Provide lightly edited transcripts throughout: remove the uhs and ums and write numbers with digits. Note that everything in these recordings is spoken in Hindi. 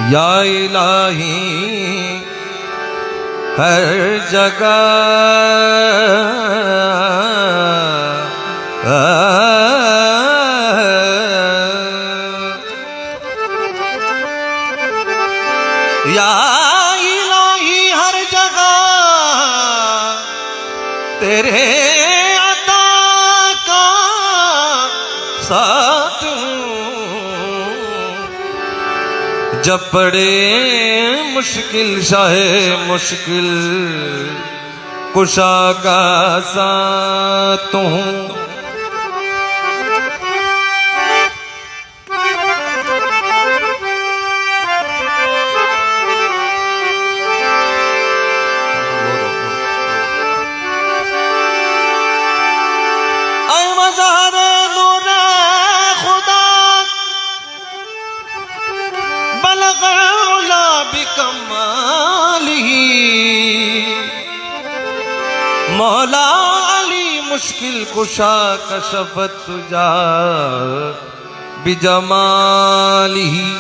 या इलाही हर जगह या इलाही हर जगह तेरे अता का साथ जब पड़े मुश्किल शाहे मुश्किल कुशा का साथ हूँ। मौला अली मुश्किल कुशा कशफत तुजा बिजमालिही।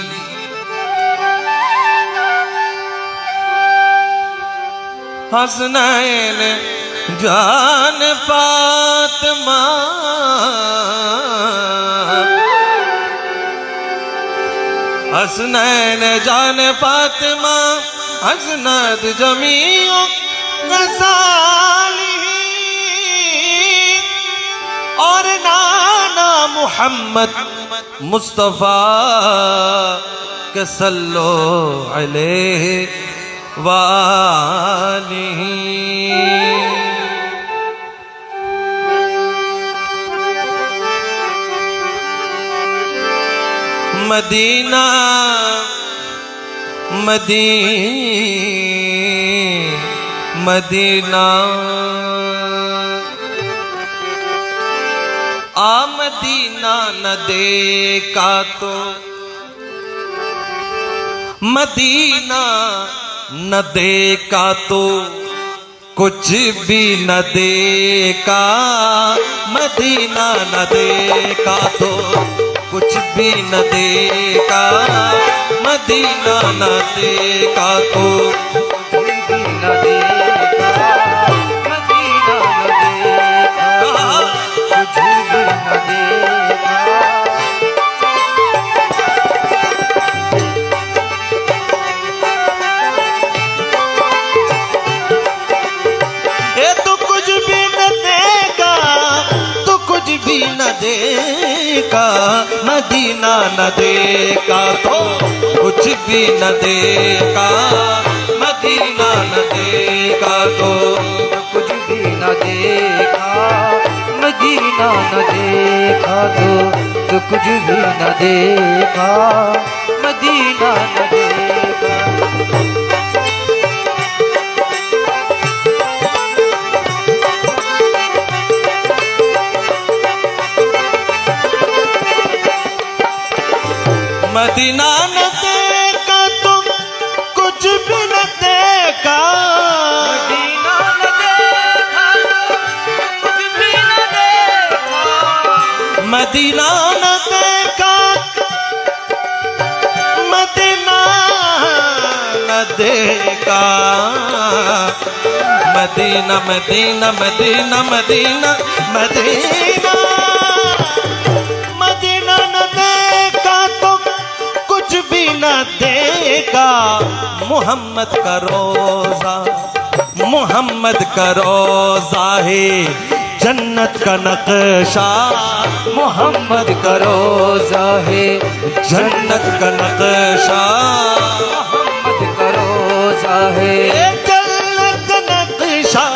हसनैन जान फातिमा हसनैन जान फातिमा हसनद जमीओ और नाना मुहम्मद मुस्तफा के सल्लो अलैहि वालिही। मदीना मदीना आ मदीना न देखा तो मदीना न देखा तो कुछ भी न देखा। मदीना न देखा तो कुछ भी न देखा। मदीना न देखा तो कुछ भी न देखा। मदीना न देखा कुछ भी न देखा। ये तो कुछ भी न देखा तो कुछ भी न देखा। मदीना न देखा तो कुछ भी न देखा। मदीना न देखा तो कुछ भी न देखा। मदीना न देखा तो कुछ भी न देखा। मदीना न देखा। मदीना न देखा तो कुछ भी न देखा। मदीना न देखा कुछ भी न देखा। मदीना न देखा मदीना न देखा। मदीना मदीना मदीना मदीना मदीना मदीना न देखा तो कुछ भी न देखा। मोहम्मद का रोजा मोहम्मद का रोजा है जन्नत का नक्शा। मोहम्मद का रोजा है जन्नत का नक्शा। मोहम्मद का रोजा है जन्नत का नक्शा।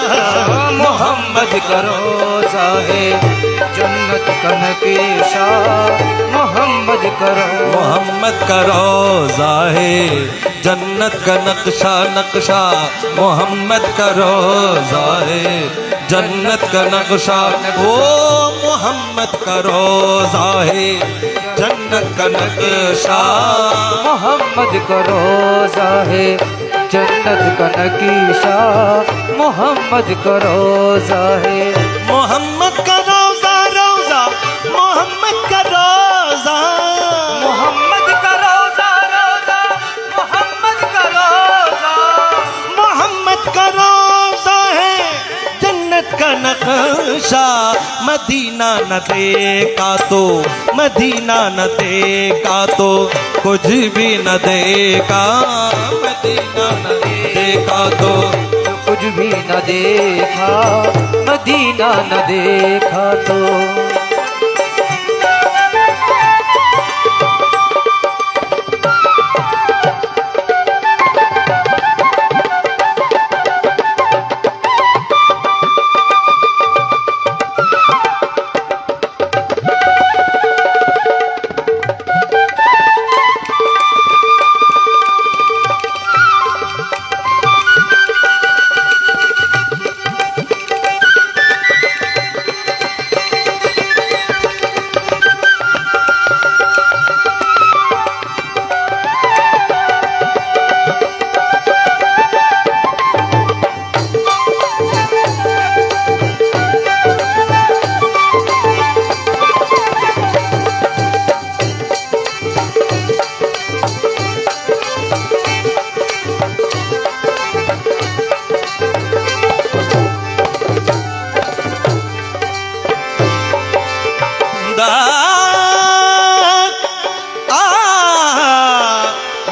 मोहम्मद मोहम्मद करो जाहे जन्नत का नक्शा मोहम्मद करो मोहम्मद करो जाहे जन्नत का नक्शा नक्शा मोहम्मद करो जाहे जन्नत का नक्शा ओ मोहम्मद करो जाहे जन्नत का नक्शा मोहम्मद करो जाहे जन्नत का नक्शा मोहम्मद करो जाहे मोहम्मद का रोजा रोजा मोहम्मद का रोजा मोहम्मद का रोजा रोजा मोहम्मद का रोजा मोहम्मद का रोजा है जन्नत का नक्शा मदीना न देखा तो मदीना न देखा तो कुछ भी न देखा मदीना न देखा तो कुछ भी न देखा मदीना न देखा तो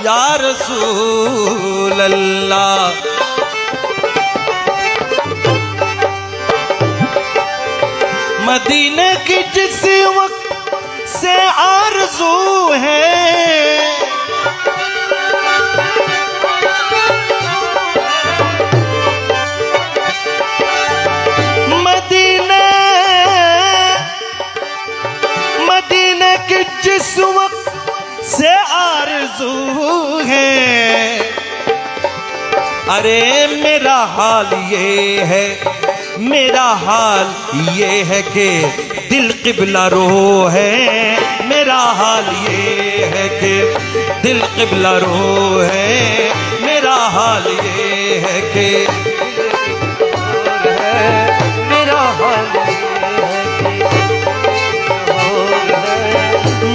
या रसूल अल्लाह मदीने की जिस वक्त से आरज़ू है मदीने की जिस वक्त से आरज़ू है अरे मेरा हाल ये है मेरा हाल ये है कि दिल क़िबला रो है मेरा हाल ये है कि दिल क़िबला रो है मेरा हाल ये है कि मेरा हाल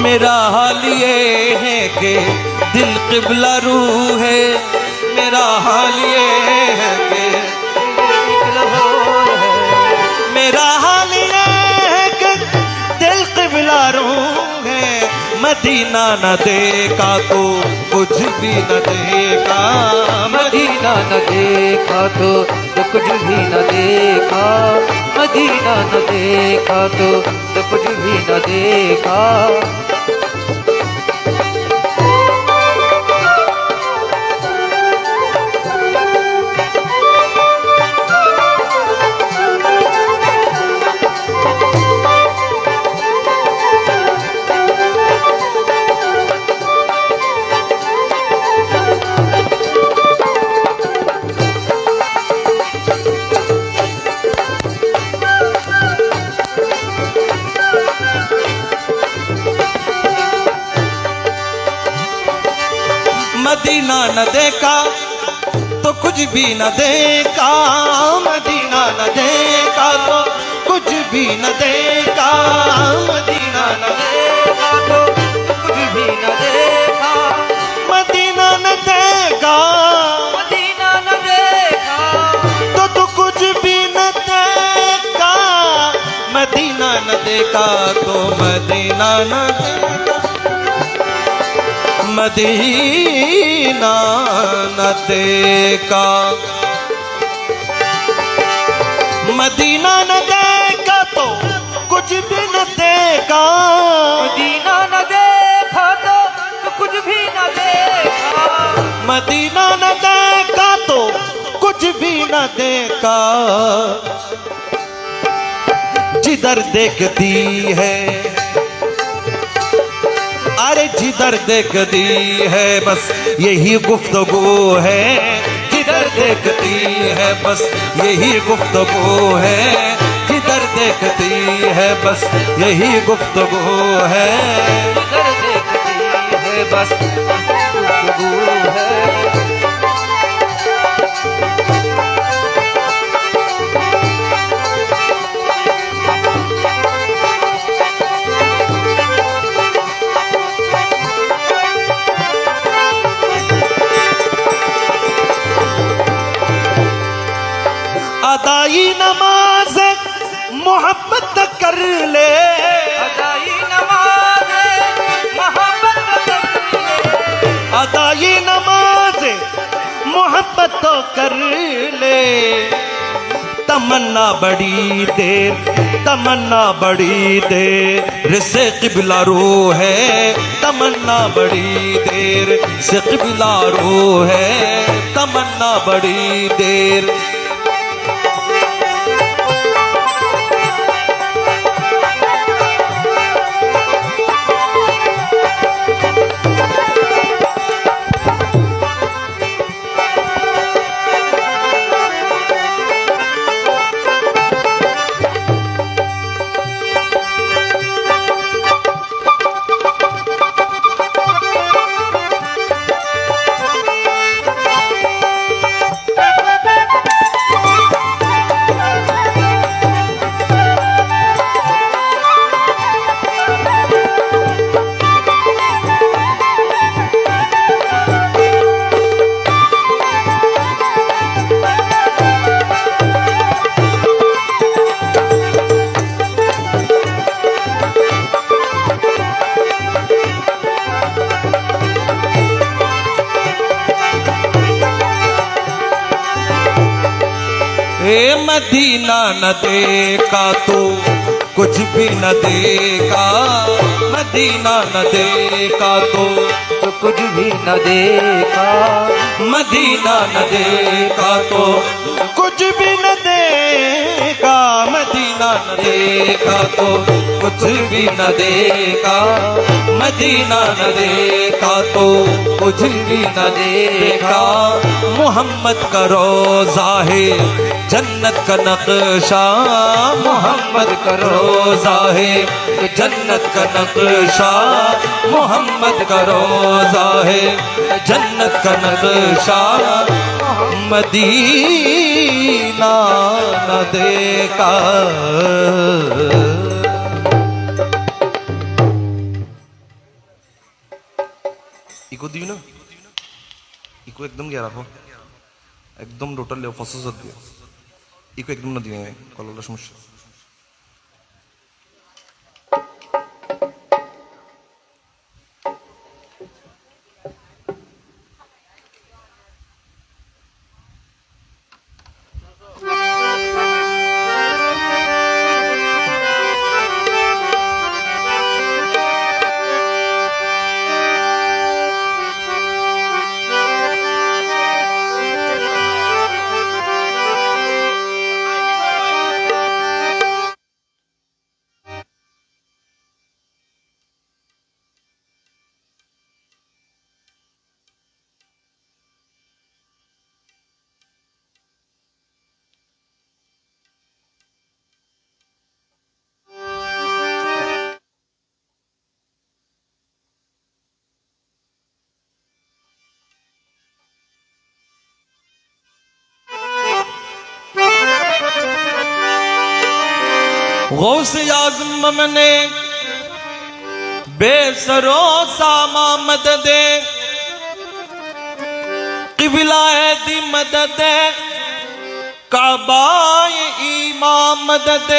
मेरा हाल ये है कि दिल क़िबला रू है मेरा हाल ये है कि मेरा हाल ये है कि दिल क़िबला रू है मदीना न देखा तो कुछ भी न देखा मदीना न देखा तो कुछ भी न देखा मदीना न देखा तो कुछ भी न देखा मदीना न देखा तो कुछ भी न देखा मदीना न देखा तो कुछ भी न देखा मदीना न देखा तो कुछ भी न देखा मदीना न देखा मदीना न देखा तो कुछ भी न देखा मदीना न देखा तो मदीना न देखा मदीना न देखा मदीना न देखा तो कुछ भी न देखा मदीना न देखा तो कुछ भी न देखा मदीना न देखा तो कुछ भी न देखा जिधर देखती है, अरे जिधर देखती है बस यही गुफ्तगू है, जिधर देखती है बस यही गुफ्तगू है, जिधर देखती है बस यही गुफ्तगू है, जिधर देखती है बस गुफ्तगू है। अदाई नमाज मोहब्बत कर ले, अदाई नमाज मोहब्बत कर ले, अदाई नमाज मोहब्बत तो कर ले, तमन्ना बड़ी देर, तमन्ना बड़ी देर से क़िबला रो है, तमन्ना बड़ी देर से क़िबला रो है, तमन्ना बड़ी देर। मदीना न देखा तो कुछ भी न देखा, मदीना न देखा तो कुछ भी न देखा, मदीना न देखा तो कुछ भी न देखा, मदीना न देखा तो कुछ भी न देखा, मदीना न देखा तो कुछ भी न देखा। मोहम्मद का रोज़ा है जन्नत का नक्शा, मोहम्मद का रोज़ा है जन्नत का नक्शा, मोहम्मद का रोज़ा है जन्नत का नक्शा, मदीना न देखा। इको दियो ना, इको एकदम गया रखो, एकदम टोटल ले फसो सद दियो, इको एकदम न दियो कलर समस्या। गौस आज़म ने बेसरो सामा मदद क़िबला दी मदद काबाए इमाम मदद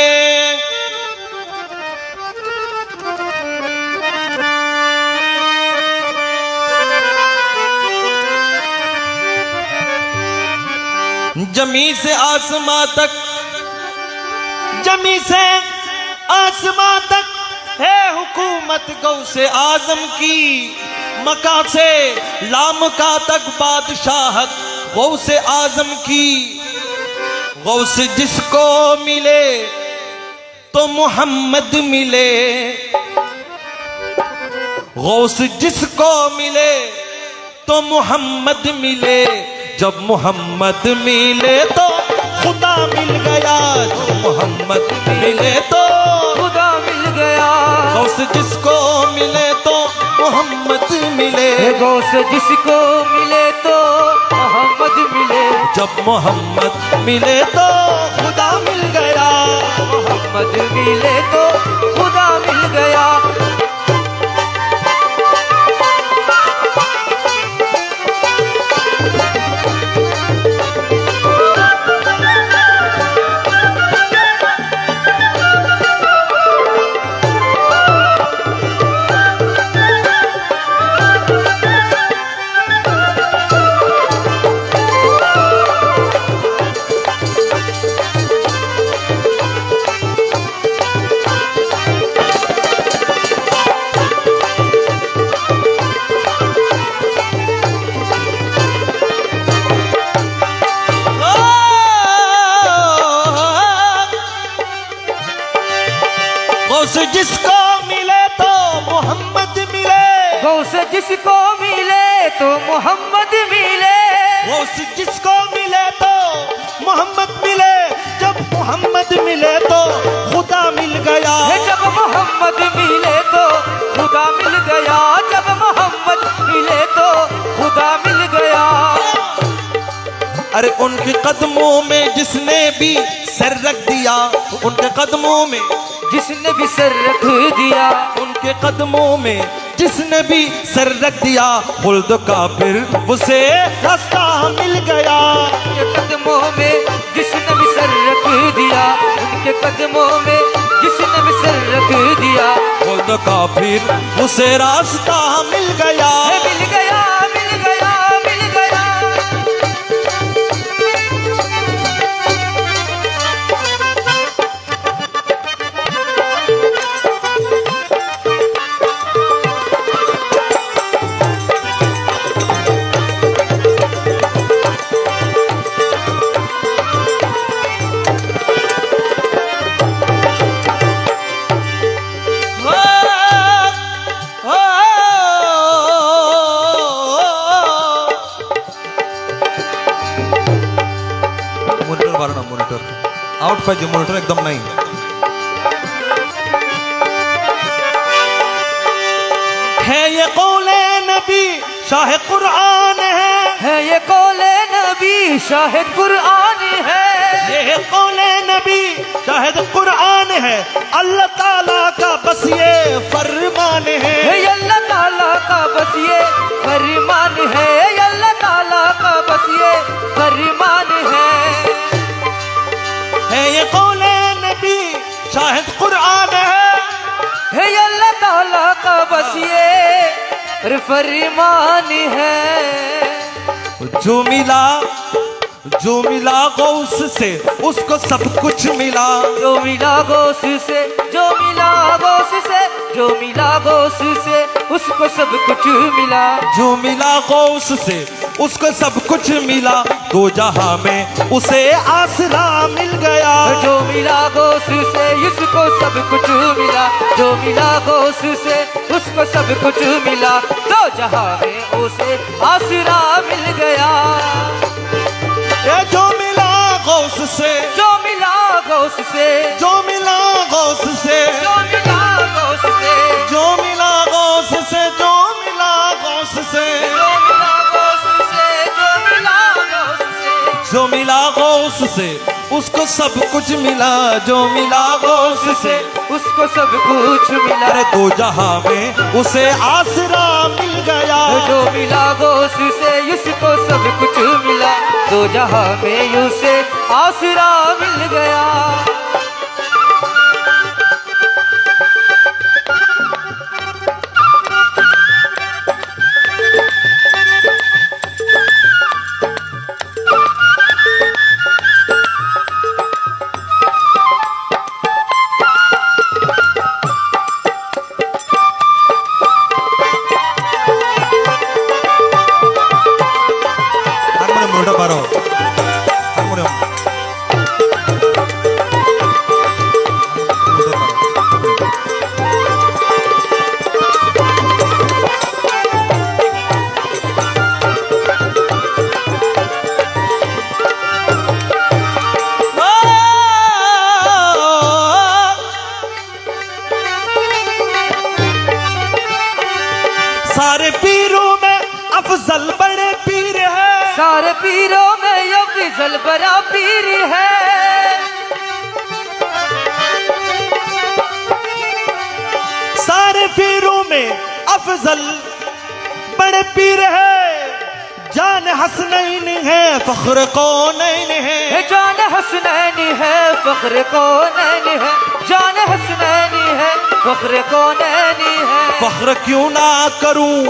जमी से आसमां तक, जमी से आसमां तक है हुकूमत गौसे आजम की, मका से लामका तक बादशाहत गौसे आजम की। गौस जिसको मिले तो मोहम्मद मिले, गौस जिसको मिले तो मोहम्मद मिले, जब मोहम्मद मिले तो खुदा मिल गया, जब मोहम्मद मिले तो खुदा मिल गया। गौस जिसको मिले तो मोहम्मद मिले, गौस जिसको मिले तो मोहम्मद मिले, जब मोहम्मद मिले तो खुदा मिल गया, मोहम्मद मिले तो खुदा मिल गया। गौस जिसको मिले तो मोहम्मद मिले, गौस जिसको मिले तो मोहम्मद मिले, गौस जिसको मिले तो मोहम्मद मिले, जब मोहम्मद मिले तो खुदा मिल गया, जब मोहम्मद मिले तो खुदा मिल गया, जब मोहम्मद मिले तो खुदा मिल गया। अरे उनके कदमों में जिसने भी सर रख दिया, उनके कदमों में जिसने भी सर रख दिया, उनके कदमों में जिसने भी सर रख दिया, खुल्द का फिर उसे रास्ता मिल गया, उनके कदमों में जिसने भी सर रख दिया, उनके कदमों में जिसने भी सर रख दिया, खुल्द का फिर उसे रास्ता मिल गया, मिल गया, मिल गया, मिल गया। मॉनिटर आउट पाहिजे, मॉनिटर एकदम नाही। है ये कौले नबी शाह कुरान है ये कौले नबी शाहिद कुरान है, ये कौले नबी शाहिद कुरान है, अल्लाह ताला का बस ये फरमान है, ये अल्लाह ताला का बस ये फरमान है, ये अल्लाह ताला का बस ये फरमान है ये कौले नबी शाहिद कुरान है, ये अल्लाह ताला का बस ये फरमान है। जो मिला गौस से उसको सब कुछ मिला, जो मिला गौस से, जो मिला गौस से, जो मिला गौस से उसको सब कुछ मिला, जो मिला गौस से उसको सब कुछ मिला, दो जहां में उसे आसरा मिल गया, जो मिला गौस से उसको सब कुछ मिला, जो मिला गौस से उसको सब कुछ मिला, दो जहां में उसे आसरा मिल गया। ये जो मिला गौस से, जो मिला गौस से, जो मिला गौस से, जो मिला गौस से, जो मिला गौस से, जो मिला गौस से, जो मिला गौस से, जो मिला गौस से, जो मिला गौस से उसको सब कुछ मिला, जो मिला गौस से उसको सब कुछ मिला, अरे दो जहां में उसे आसरा मिल गया, जो मिला गौस से उसको सब कुछ मिला, दो जहां में उसे आसरा मिल गया। सारे पीरों में अफजल बड़े पीर है, सारे पीरों में अफजल बड़ा पीर है। सारे पीरों में अफजल बड़े पीर है, जान हसनैन है फख्र कौनैन है। जान हसनैन है फख्र कौनैन है, जान हसनैन है फख्र कौनैन है। फख्र क्यों ना करूं,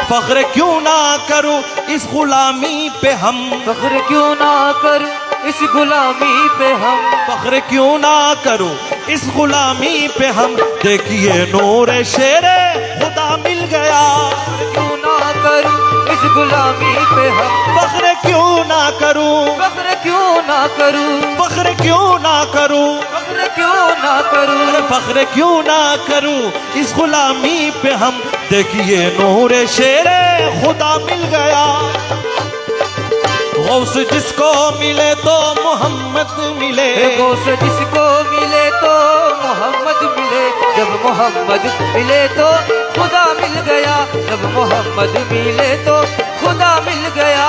फख्र क्यों ना करूं इस गुलामी पे हम, फख्र क्यों ना करूं इस गुलामी पे हम, फख्र क्यों ना करूं इस गुलामी पे हम। देखिए नूर शेरे खुदा मिल गया, क्यों ना करूं इस गुलामी पे हम, फख्र क्यों ना करूं, फख्र क्यों ना करूं, फख्र क्यों ना करूं, फख्र क्यों ना करूं, अरे फख्र क्यों ना करूं इस गुलामी पे हम। देखिए नूर शेरे खुदा मिल गया। गौस जिसको मिले तो मोहम्मद मिले, गौस जिसको मिले तो मोहम्मद मिले, जब मोहम्मद मिले तो खुदा मिल गया, जब मोहम्मद मिले तो खुदा मिल गया।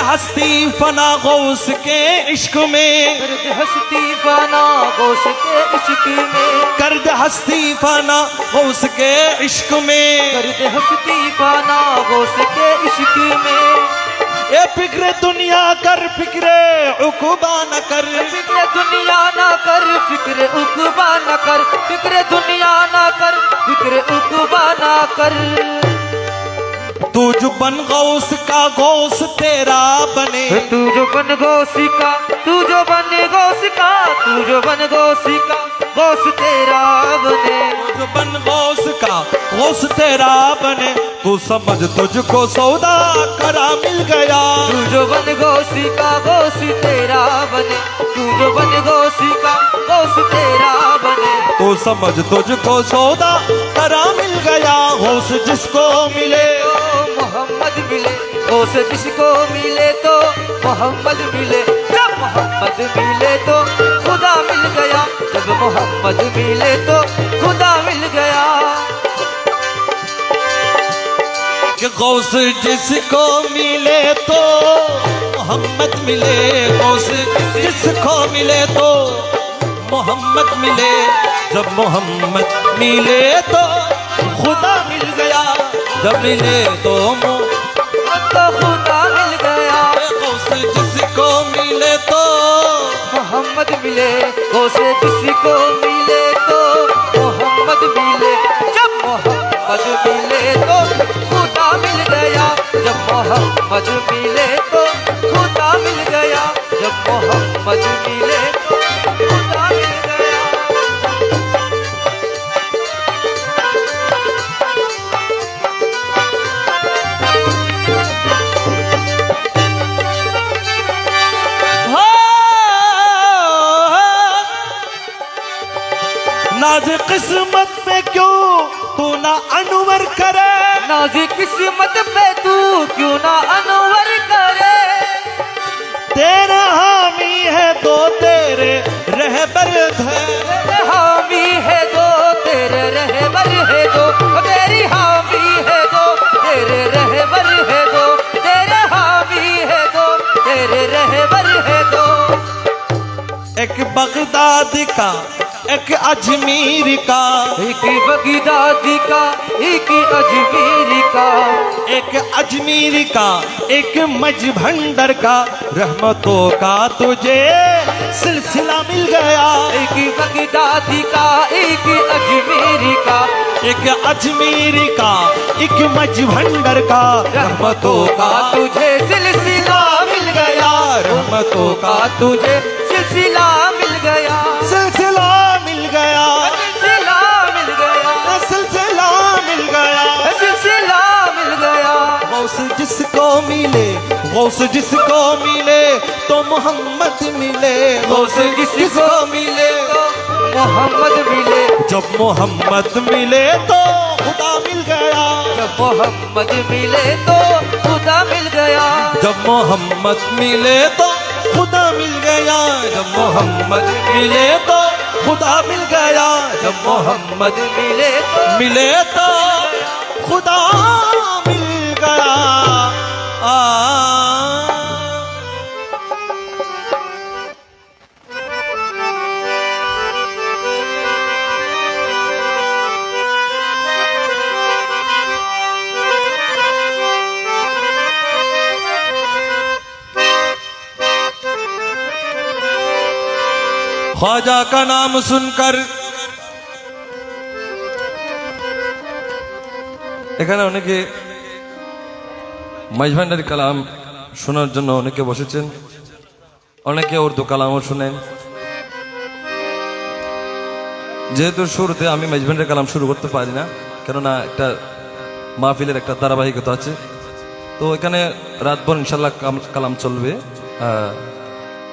हस्ती फना गौस के इश्क में, गर्द हस्ती फना गौस के इश्क में, गर्द हस्ती फना गौस के इश्क में, गर्द हस्ती फना गौस के इश्क में। ये फिक्र दुनिया कर फिक्रे उकुबा न कर, फिक्र दुनिया ना कर फिक्र उकुबा न कर, फिक्र दुनिया ना कर फिक्र उकुबा ना कर। तू जो बन गौस का गौस तेरा बने, तू जो बन गौसी का, तू जो बन गौसी का, तू जो बन गौसी का गौस तेरा बने, तू जो बन गौस का गौस तेरा बने। तू समझ तुझको सौदा करा मिल गया, तू जो बन गौसी का गौस तेरा बने, तू जो बन गौसी का गौस तेरा बने। तू समझ तुझको सौदा करा मिल गया। गौस जिसको मिले मोहम्मद मिले, गौस जिसको मिले तो मोहम्मद मिले, जब मोहम्मद मिले तो खुदा मिल गया, जब मोहम्मद मिले तो खुदा मिल गया। कि गौस जिसको मिले तो मोहम्मद मिले, गौस जिसको मिले तो मोहम्मद मिले, जब मोहम्मद मिले तो खुदा मिल गया, जब मिले तो खुदा मिल गया। गौस जिसको मिले तो मोहम्मद मिले, गौस जिसको मिले तो मोहम्मद मिले, जब मोहम्मद मिले तो खुदा मिल गया, जब मोहम्मद मिले तो खुदा मिल गया, जब मोहम्मद मिले तो खुदा मिल गया। नाज किस्मत पे क्यों तू ना अनवर करे, नाज़ किस्मत पे तू क्यों ना अनवर करे। तेरा हामी है तो तेरे रहबर है, तेरे हामी है दो तेरे रहबर है दो, तेरी हामी है दो तेरे रहबर है दो, तेरे हामी है दो तेरे रहबर है दो। एक बगदाद का एक अजमीर का, एक बगदादी का एक अजमेर का, एक अजमेर का, एक मजभंडर का, रहमतों का तुझे सिलसिला मिल गया। एक बगदादी का, एक अजमेर का, एक अजमेर का, एक मजभंडर का, रहमतों का तुझे सिलसिला मिल गया, रहमतों का तुझे सिलसिला मिल गया, सिलसिला मिल गया, सिलसिला मिल गया, सिलसिला मिल गया, सिलसिला मिल गया। गौस जिसको मिले, गौस जिसको मिले तो मोहम्मद मिले, गौस जिसको मिले तो मोहम्मद मिले, जब मोहम्मद मिले तो खुदा मिल गया, जब मोहम्मद मिले तो खुदा मिल गया, जब मोहम्मद मिले तो खुदा मिल गया, जब मोहम्मद मिले तो खुदा मिल गया, जब मोहम्मद मिले तो खुदा मिल गया। ख्वाजा का नाम सुनकर এখানে অনেকে মাইজভান্ডারি কালাম শোনার জন্য অনেকে বসেছেন, অনেকে উর্দু কালামও শুনেন। যেহেতু শুরুতে আমি মাইজভান্ডারি কালাম শুরু করতে পারি না, কেননা একটা মাহফিলের একটা ধারাবাহিকতা আছে, তো এখানে রাতভর ইনশাল্লাহ কালাম চলবে।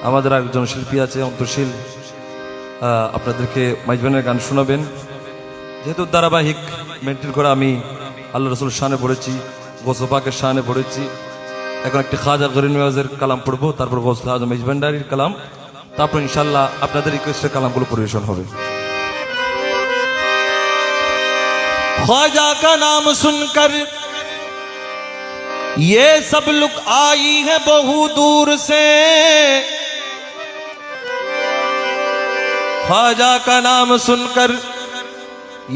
আমাদের একজন শিল্পী আছে অন্তশীল, আপনাদেরকে মাইজভান্ডারি গান শোনাবেন। যেহেতু ধারাবাহিক মেনটেন করে আমি আল্লাহ রসুল শানে পড়েছি, গৌসে পাকের শানে পড়েছি, এখন একটি খাজা গরিব নওয়াজের কালাম পড়বো, তারপর গৌসে আজম মাইজভান্ডারির কালাম, তারপর ইনশাল্লাহ আপনাদের রিকোয়েস্টের কালামগুলো পরিবেশন হবে। ख्वाजा का नाम सुनकर ये सब लोग आई है बहु दूर से, ख्वाजा का नाम सुनकर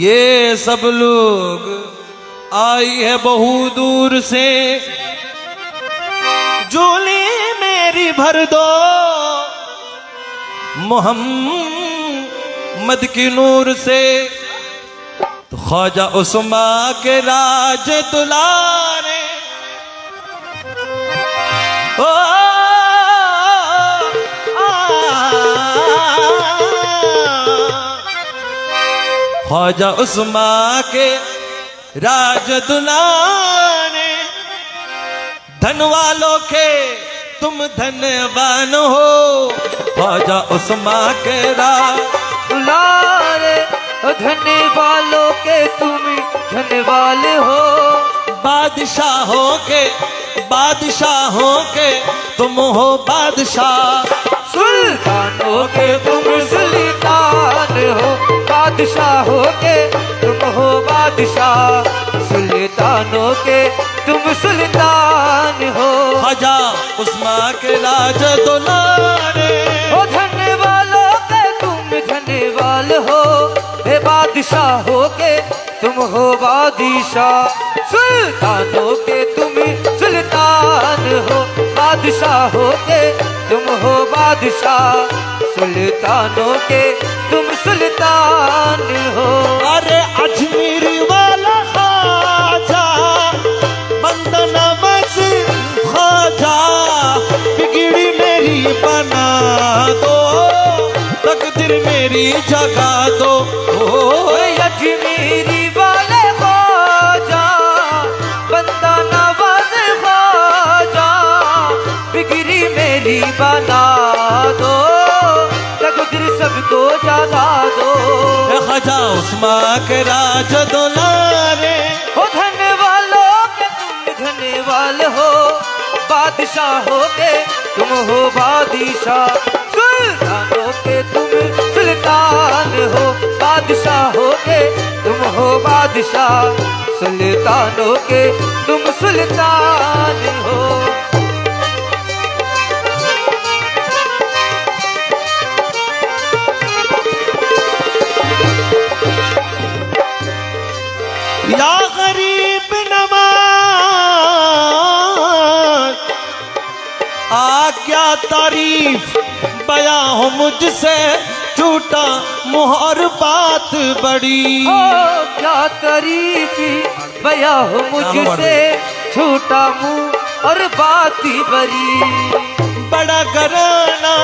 ये सब लोग आई है बहु दूर से, झोली मेरी भर दो मोहम्मद की नूर से, तो ख्वाजा उस्मा के राज दुलारे ओ ख्वाजा उस्मा के राज दुलारे, धन वालों के तुम धनवान हो, ख्वाजा उस्मा के राज दुलारे, धने वालों के तुम धनवाल हो, बादशाहों के तुम हो बादशाह, सुल्तानों के तुम सुल्तान हो, बादशाहों के तुम हो बादशाह, सुल्तानों के तुम सुल्तान हो, ख्वाजा उस्मा के राज दुलारे, ओ धने वालों के तुम धनवाल हो, हे बादशाहों के तुम हो बादशाह, सुल्तानों के तुम सुल्तान हो, बादशाहों के तुम हो बादशाह, सुल्तानों के तुम सुल्तान हो। अरे अजमेर वाला ख्वाजा बंदा नवाज ख्वाजा, बिगड़ी मेरी बना दो, तकदीर मेरी जगा दो, अजमेरी वाले ख्वाजा बंदा नवाज ख्वाजा, बिगड़ी मेरी बना दो, तकदीर सबको जगा दो, ख्वाजा उस्मा के राज दुलारे, हो धन वालों के तुम धनवाल हो, बादशाहों के तुम हो बादशाह, सुल्तानों के तुम सुल्तान हो, बादशाहों के तुम हो बादशाह, सुल्तानों के तुम सुल्तान हो। या तारीफ बयां हो मुझसे, झूठा मुँह और बात बड़ी। ओ क्या तारीफी बया हो मुझसे, झूठा मुंह और बात ही बड़ी। बड़ा घराना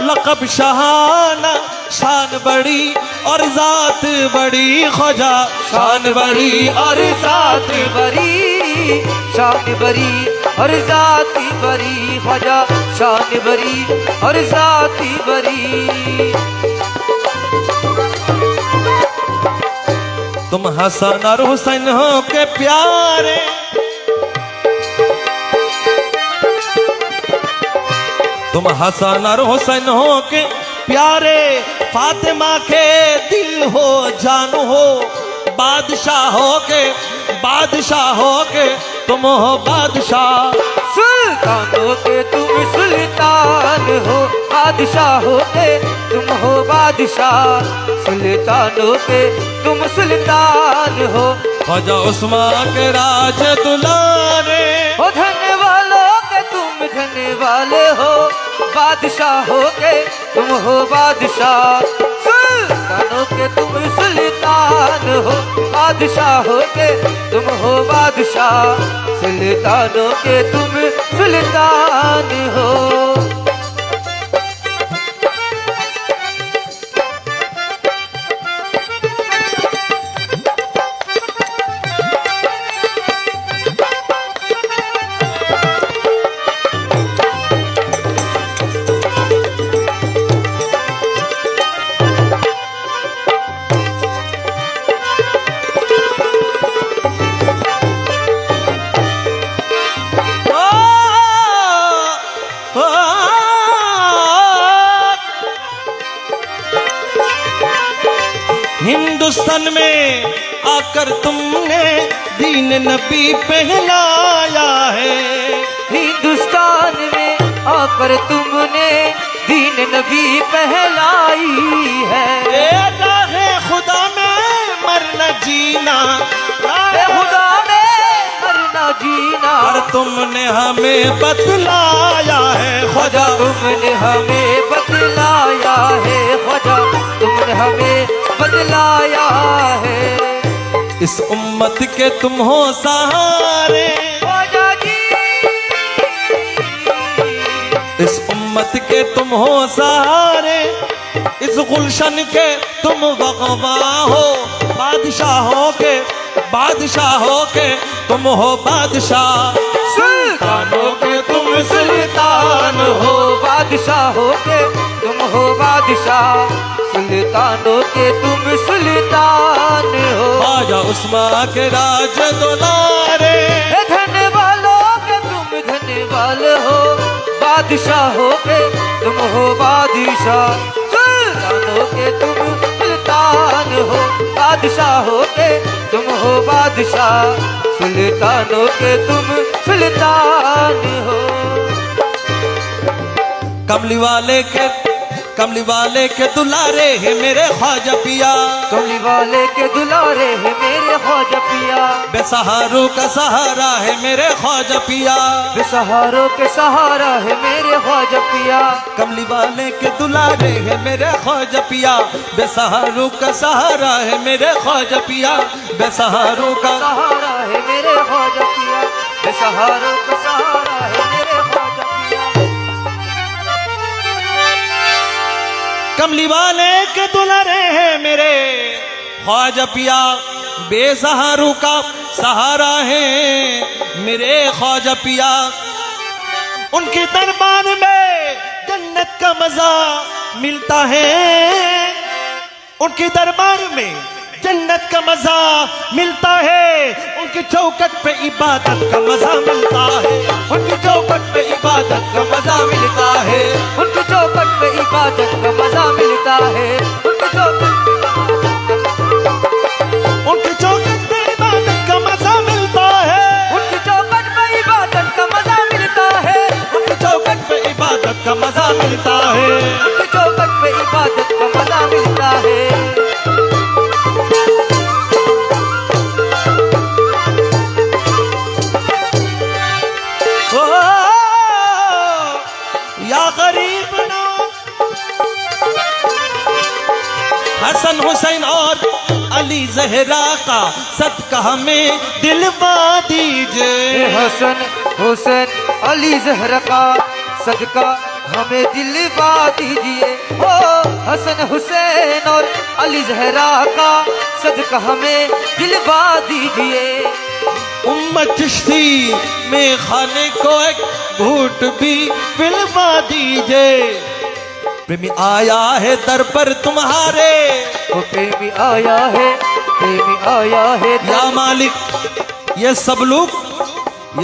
लक़ब शहाना, शान बड़ी और जात बड़ी ख्वाजा, शान बड़ी और जात बड़ी, शान बड़ी और जात बड़ी ख्वाजा, शान बड़ी और जात बड़ी। तुम हसन और हुसैन हो के प्यारे, तुम हसन और हुसैन हो के प्यारे, फातिमा के दिल हो जान हो, बादशाह हो के तुम हो बादशाह। सुल्तानों के तुम सुल्तान हो, बादशाह हो के तुम हो बादशाह। सुल्तानों के तुम सुल्तान हो, ख्वाजा उस्मान के राज दुलारे। हो धन वालों के तुम धन वाले हो, बादशाह हो के तुम हो बादशाह। सुल्तानों के तुम सुल्तान हो, बादशाह हो के तुम हो बादशाह। सुल्तानों के तुम सुल्तान हो। हिंदुस्तान में आकर तुमने दीन नबी पहनाया है, हिंदुस्तान में आकर तुमने दीन नबी पहलाई है। राहे खुदा में मरना जीना, राहे खुदा में मरना जीना, और तुमने हमें बतलाया है ख्वाजा, तुमने हमें बतलाया है ख्वाजा, तुमने हमें बतलाया है। इस उम्मत के तुम हो सहारे, ख्वाजा जी इस उम्मत के तुम हो सहारे, इस गुलशन के तुम वक़वा हो, बादशाहों के तुम हो बादशाह। सुल्तानों के तुम सुल्तान हो, बादशाह हो के तुम हो बादशाह। सुल्तानों के तुम सुल्तान हो, ख्वाजा उस्मान के राज दुलारे। धन वालों के तुम धन वाले हो, बादशाह हो के तुम हो बादशाह। सुल्तानों के तुम सुल्तान हो, बादशाह हो के तुम हो बादशाह। सुल्तानों के तुम सुल्तान हो। कमली वाले के दुलारे है मेरे ख्वाजा पिया, कमली वाले के दुलारे है मेरे ख्वाजा पिया। बेसहारों का सहारा है मेरे ख्वाजा पिया, बेसहारों के सहारा है मेरे ख्वाजा पिया। कमली वाले के दुलारे है मेरे ख्वाजा पिया, बेसहारों का सहारा है मेरे ख्वाजा पिया, बेसहारों का सहारा है मेरे ख्वाजा पिया, बेसहारों का सहारा है मेरे ख्वाजा पिया। कमली वाले के दुलारे हैं मेरे ख्वाजा पिया, बेसहारों का सहारा है मेरे ख्वाजा पिया। उनके दरबार में जन्नत का मजा मिलता है, उनके दरबार में जन्नत का मजा मिलता है, उनकी चौखट पे इबादत का मजा मिलता है, उनकी चौखट पे इबादत का मजा मिलता है, उनकी चौखट पे इबादत का मजा मिलता है, उनकी चौखट पे इबादत का मजा मिलता है, उनकी चौखट पे इबादत का मजा मिलता है, उनकी चौखट पे इबादत का मजा मिलता है, उनकी चौखट पे इबादत का मजा मिलता है। या गरीब हसन हुसैन और अली जहरा का सदका हमें दिलवा दीजिए। हसन हुसैन अली जहरा का सदका हमें दिलवा दीजिए। हो हसन हुसैन और अली जहरा का सदका हमें दिलवा दीजिए। उम्मत चिश्ती में खाने को एक घूट भी पिलवा दीजिए। प्रेमी आया है दर पर तुम्हारे, वो प्रेमी आया है, प्रेमी आया है या मालिक ये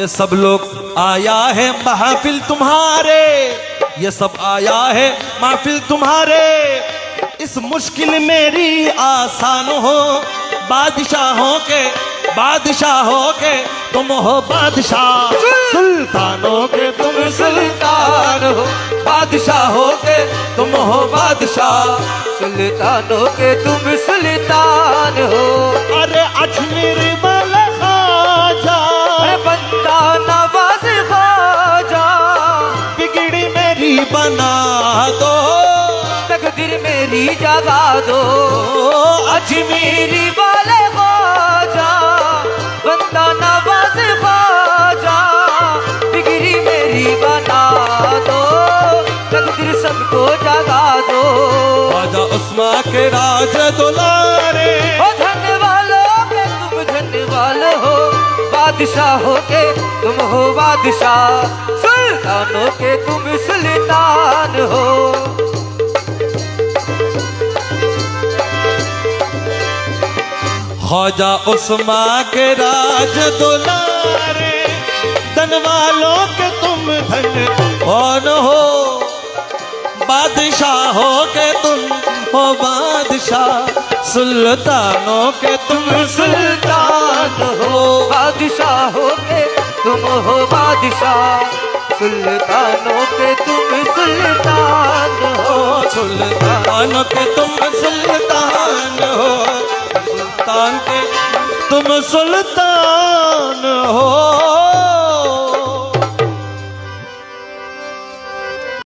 सब लोग आया है महफिल तुम्हारे, ये सब आया है महफिल तुम्हारे। इस मुश्किल मेरी आसान हो, बादशाहों के तुम हो बादशाह, सुल्तानों के तुम सुल्तान हो, बादशाहों के तुम हो बादशाह, सुल्तानों के तुम सुल्तान हो। अरे अजमेर वाला ख्वाजा, अरे बंदा नवाज ख्वाजा, बिगड़ी मेरी बना दो, तकदीर मेरी जगा दो। अजमेरी वाले ख्वाजा, बंदा नवाज ख्वाजा, बिगड़ी मेरी बना दो, तकदीर सबको जगा दो। ख्वाजा उस्मा के राज दुलारे, ओ धन वालों के तुम धन वाले हो, बादशाहों के तुम हो बादशाह, सुल्तानों के तुम सुल्तान हो। ख्वाजा उस्मा के राज दुलारे, धन वालों के तुम धन कौन हो, बादशाहों के तुम हो बादशाह, सुल्तानों के तुम सुल्तान हो। बादशाहों के तुम हो बादशाह, सुल्तानों के तुम सुल्तान हो। सुल्तानों के तुम सुल्तान हो, सुल्तान के तुम सुल्तान हो।